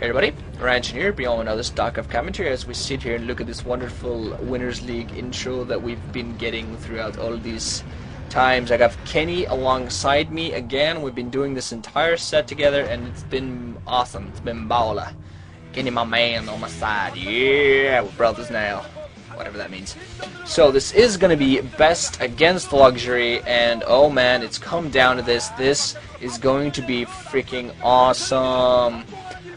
Hey everybody, Ryan here, beyond another stock of commentary as we sit here and look at this wonderful Winners League intro that we've been getting throughout all these times. I got Kenny alongside me again. We've been doing this entire set together and it's been awesome. It's been baller. Kenny, my man, on my side. Yeah, we're brothers now. Whatever that means. So this is going to be best against luxury, and oh man, it's come down to this. This is going to be freaking awesome.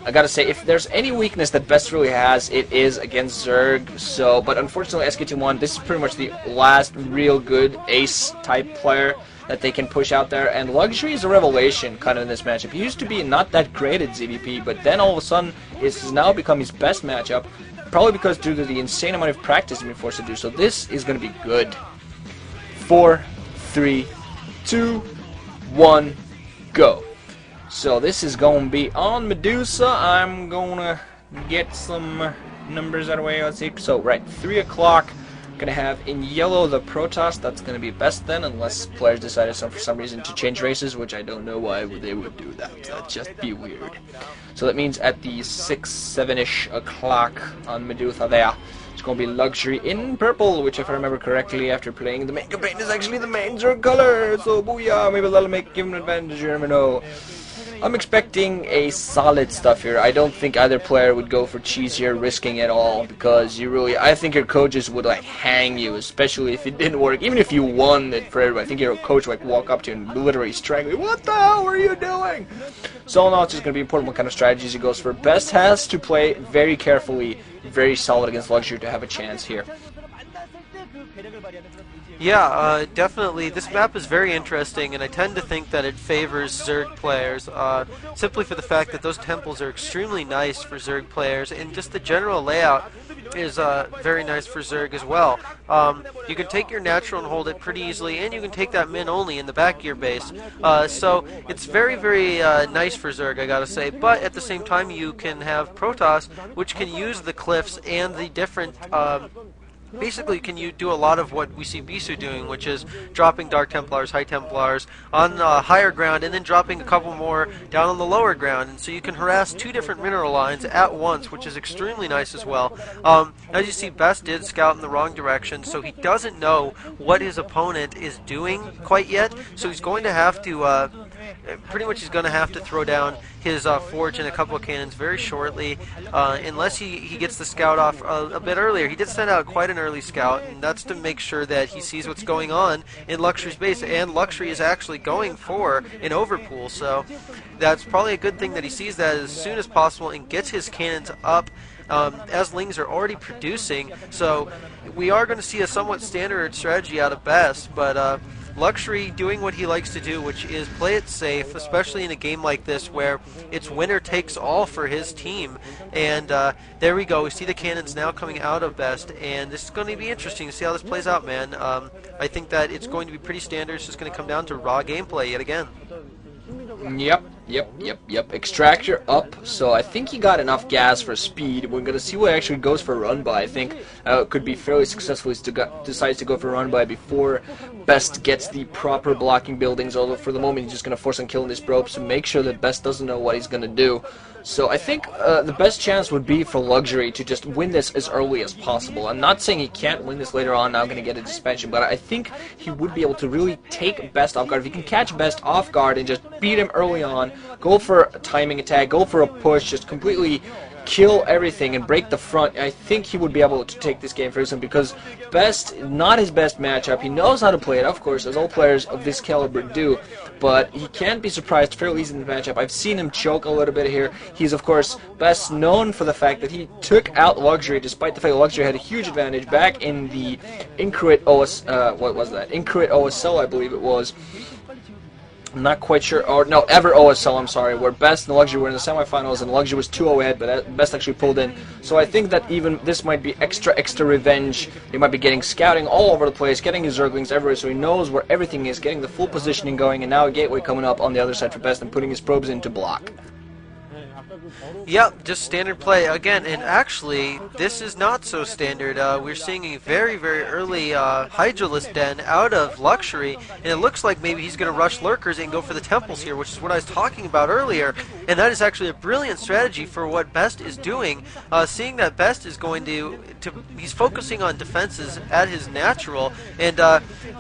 I gotta say, if there's any weakness that Best really has, it is against Zerg. So, but unfortunately, SKT1, this is pretty much the last real good ace-type player that they can push out there. And Luxury is a revelation, kind of, in this matchup. He used to be not that great at ZVP, but then all of a sudden, it has now become his best matchup. Probably because due to the insane amount of practice he's been forced to do. So this is going to be good. 4, 3, 2, 1, go. So this is going to be on Medusa. I'm going to get some numbers out of the way. Let's see. So, right, 3 o'clock. Going to have in yellow the protoss. That's going to be best then, unless players decided for some reason to change races, which I don't know why they would do that. That'd just be weird. So that means at the 6, 7-ish o'clock on Medusa there, it's going to be luxury in purple, which if I remember correctly after playing the main campaign is actually the main Zerg color. So booyah, maybe that'll give him an advantage, you never know. I'm expecting a solid stuff here. I don't think either player would go for cheesier risking at all, because I think your coaches would like hang you, especially if it didn't work. Even if you won it for everybody, I think your coach would like walk up to you and literally strangle you. What the hell are you doing? So all in all, it's just going to be important what kind of strategies he goes for. Best has to play very carefully, very solid against luxury to have a chance here. Yeah, definitely. This map is very interesting, and I tend to think that it favors Zerg players, simply for the fact that those temples are extremely nice for Zerg players, and just the general layout is very nice for Zerg as well. You can take your natural and hold it pretty easily, and you can take that min only in the back of your base. So it's very, very nice for Zerg, I gotta say, but at the same time you can have Protoss, which can use the cliffs and the different basically, can you do a lot of what we see Bisu doing, which is dropping Dark Templars, High Templars on higher ground, and then dropping a couple more down on the lower ground. And so you can harass 2 different mineral lines at once, which is extremely nice as well. As you see, Best did scout in the wrong direction, so he doesn't know what his opponent is doing quite yet. So he's going to have to he's going to have to throw down his forge and a couple of cannons very shortly, unless he gets the scout off a bit earlier. He did send out quite an early scout, and that's to make sure that he sees what's going on in Luxury's base, and Luxury is actually going for an overpool, so that's probably a good thing that he sees that as soon as possible and gets his cannons up as Lings are already producing. So we are going to see a somewhat standard strategy out of Best, but Luxury doing what he likes to do, which is play it safe, especially in a game like this where it's winner takes all for his team. And there we go. We see the cannons now coming out of Best, and this is going to be interesting to see how this plays out, man. I think that it's going to be pretty standard. It's just going to come down to raw gameplay yet again. Yep. Extractor up, so I think he got enough gas for speed. We're going to see what actually goes for a run by. I think it could be fairly successful if he decides to go for a run by before Best gets the proper blocking buildings, although for the moment he's just going to force on killing this probe, so make sure that Best doesn't know what he's going to do. So I think the best chance would be for Luxury to just win this as early as possible. I'm not saying he can't win this later on, now going to get a suspension, but I think he would be able to really take Best off guard. If he can catch Best off guard and just beat him early on, go for a timing attack, go for a push, just completely kill everything and break the front, I think he would be able to take this game for him, because Best, not his best matchup. He knows how to play it, of course, as all players of this caliber do, but he can't be surprised fairly easy in the matchup. I've seen him choke a little bit here. He's, of course, best known for the fact that he took out Luxury, despite the fact that Luxury had a huge advantage back in the Incruit OSL, I believe it was. I'm not quite sure, or no, Ever OSL, I'm sorry, where Best and Luxury were in the semifinals, and Luxury was 2-0 ahead, but Best actually pulled in. So I think that even this might be extra revenge. He might be getting scouting all over the place, getting his Zerglings everywhere, so he knows where everything is, getting the full positioning going, and now a gateway coming up on the other side for Best and putting his probes in to block. Yep, just standard play again, and actually, this is not so standard. We're seeing a very, very early Hydralisk Den out of Luxury, and it looks like maybe he's going to rush Lurkers and go for the Temples here, which is what I was talking about earlier, and that is actually a brilliant strategy for what Best is doing, seeing that Best is going to he's focusing on defenses at his natural, and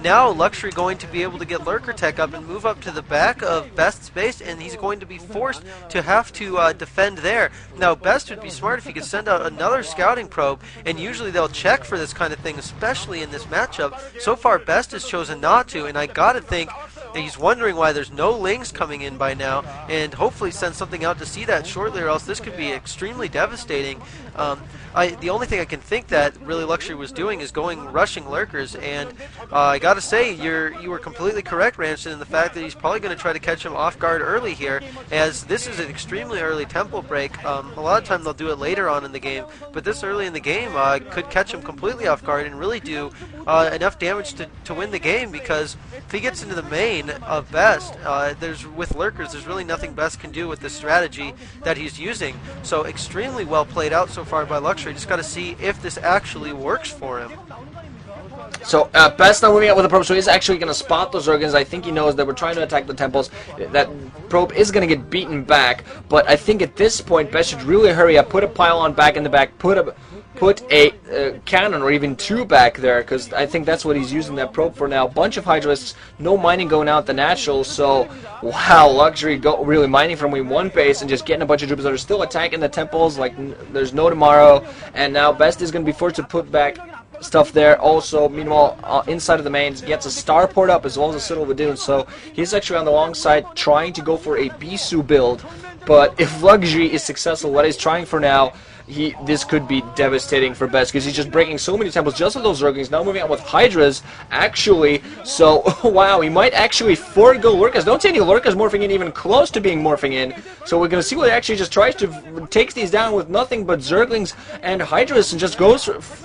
now Luxury going to be able to get Lurker Tech up and move up to the back of Best's base, and he's going to be forced to have to defend there. Now, Best would be smart if he could send out another scouting probe, and usually they'll check for this kind of thing, especially in this matchup. So far, Best has chosen not to, and I gotta think that he's wondering why there's no Lings coming in by now, and hopefully send something out to see that shortly, or else this could be extremely devastating. The only thing I can think that really Luxury was doing is rushing Lurkers, and I gotta say, you were completely correct, Ranson, in the fact that he's probably going to try to catch him off guard early here, as this is an extremely early tempo break. A lot of time they'll do it later on in the game, but this early in the game could catch him completely off guard and really do enough damage to win the game, because if he gets into the main of Best, with Lurkers, there's really nothing Best can do with the strategy that he's using. So extremely well played out so far by Luxury. Just got to see if this actually works for him. So Best now moving out with the probe, so he's actually going to spot those Zerglings. I think he knows that we're trying to attack the temples. That probe is going to get beaten back, but I think at this point Best should really hurry up, put a pylon back in the back, put a cannon or even two back there, because I think that's what he's using that probe for now. Bunch of Hydralisks, no mining going out the natural, so wow, Luxury really mining from one base and just getting a bunch of troops that are still attacking the temples like there's no tomorrow, and now Best is going to be forced to put back stuff there. Also, meanwhile, inside of the main, gets a starport up as well as a Citadel of Doom, so he's actually on the long side trying to go for a Bisu build, but if Luxury is successful, what he's trying for now, this could be devastating for Best, because he's just breaking so many temples just with those Zerglings. Now moving out with Hydras, actually, so wow, he might actually forego Lurkers. Don't see any Lurkers morphing in, even close to being morphing in, so we're going to see what he actually just tries to takes these down with nothing but Zerglings and Hydras, and just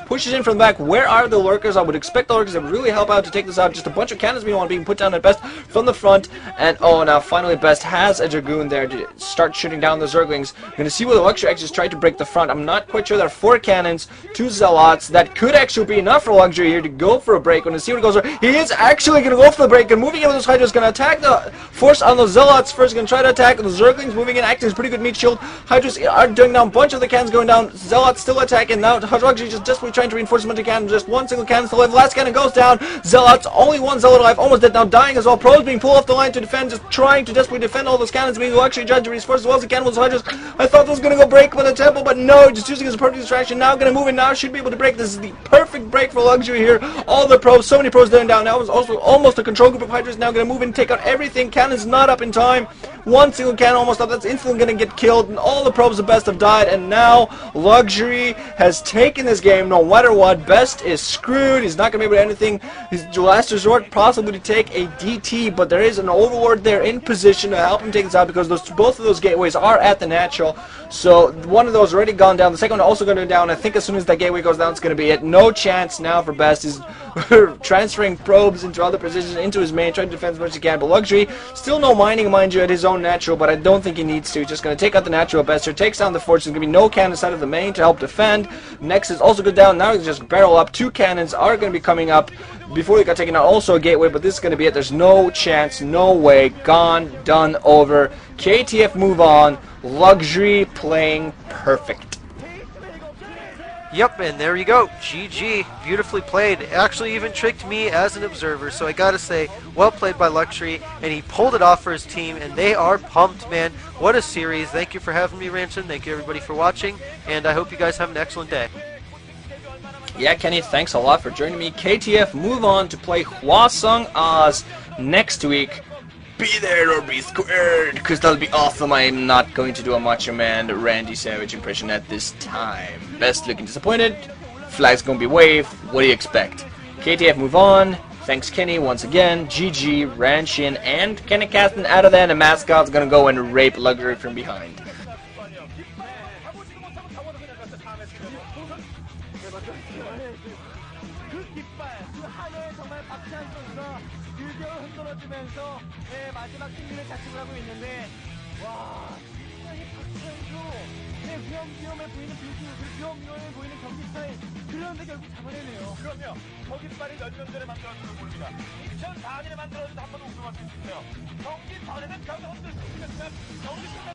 pushes in from the back. Where are the Lurkers? I would expect the Lurkers to really help out to take this out. Just a bunch of cannons being put down at Best from the front, and oh, now finally Best has a Dragoon there to start shooting down the Zerglings. We're going to see what the Luxury actually just tried to break the front. I'm not quite sure. There are 4 cannons, 2 Zealots. That could actually be enough for Luxury here to go for a break. We're going to see what goes on. He is actually going to go for the break, and moving in with those Hydras, going to attack the force on those Zealots first. Going to try to attack the Zerglings, moving in, acting as pretty good meat shield. Hydras are doing down a bunch of the cannons going down. Zealots still attacking. Now Luxury just desperately trying to reinforce a bunch of cannons. Just one single cannon still alive. Last cannon goes down. Zealots, only one Zealot alive, almost dead now, dying as well. Pros being pulled off the line to defend, just trying to desperately defend all those cannons, being Luxury judge to reinforce as well as the cannon with Hydras. I thought this was going to go break with the temple, but no, just using it as a perfect distraction. Now going to move in, now should be able to break. This is the perfect break for Luxury here. All the pros, so many pros going down. Now it's also almost a control group of Hydras. Now going to move in, take out everything. Cannon's not up in time. One single cannon almost up. That's instantly going to get killed. And all the probes of Best have died. And now Luxury has taken this game no matter what. Best is screwed. He's not going to be able to do anything. His last resort possibly to take a DT. But there is an Overlord there in position to help him take this out, because both of those gateways are at the natural. So one of those already gone down. The second one also going to go down. I think as soon as that gateway goes down, it's going to be it. No chance now for Best. He's transferring probes into other positions, into his main, trying to defend as much as he can. But Luxury, still no mining, mind you, at his own natural, but I don't think he needs to. Just going to take out the natural. Bester takes down the fortress. There's going to be no cannon inside of the main to help defend. Next is also good down. Now he's just barrel up. 2 cannons are going to be coming up before they got taken out. Also a gateway, but this is going to be it. There's no chance, no way. Gone, done, over. KTF move on. Luxury playing perfect. Yep, and there you go. GG. Beautifully played. Actually even tricked me as an observer, so I gotta say, well played by Luxury, and he pulled it off for his team, and they are pumped, man. What a series. Thank you for having me, Ranson. Thank you, everybody, for watching, and I hope you guys have an excellent day. Yeah, Kenny, thanks a lot for joining me. KTF move on to play Hwasong Oz next week. Be there or be squared, because that'll be awesome. I am not going to do a Macho Man Randy Savage impression at this time. Best looking disappointed. Flag's gonna be waved. What do you expect? KTF move on. Thanks, Kenny, once again. GG, Ranshin, and Kenny Caston out of there. The mascot's gonna go and rape Luxury from behind. 마지막 승리를 자축을 하고 있는데 와 정말 보이는 빈틈, 그 위험해 보이는 경기 스타일. 그런데 결국 잡아내네요. 그럼요. 거짓말이 몇 년 전에 만들어진 걸 모릅니다. 2004년에 만들어진 한 번도 우승할 수 있어요. 경기 전에는 벽을 흔들 수 있으면 경기 끝나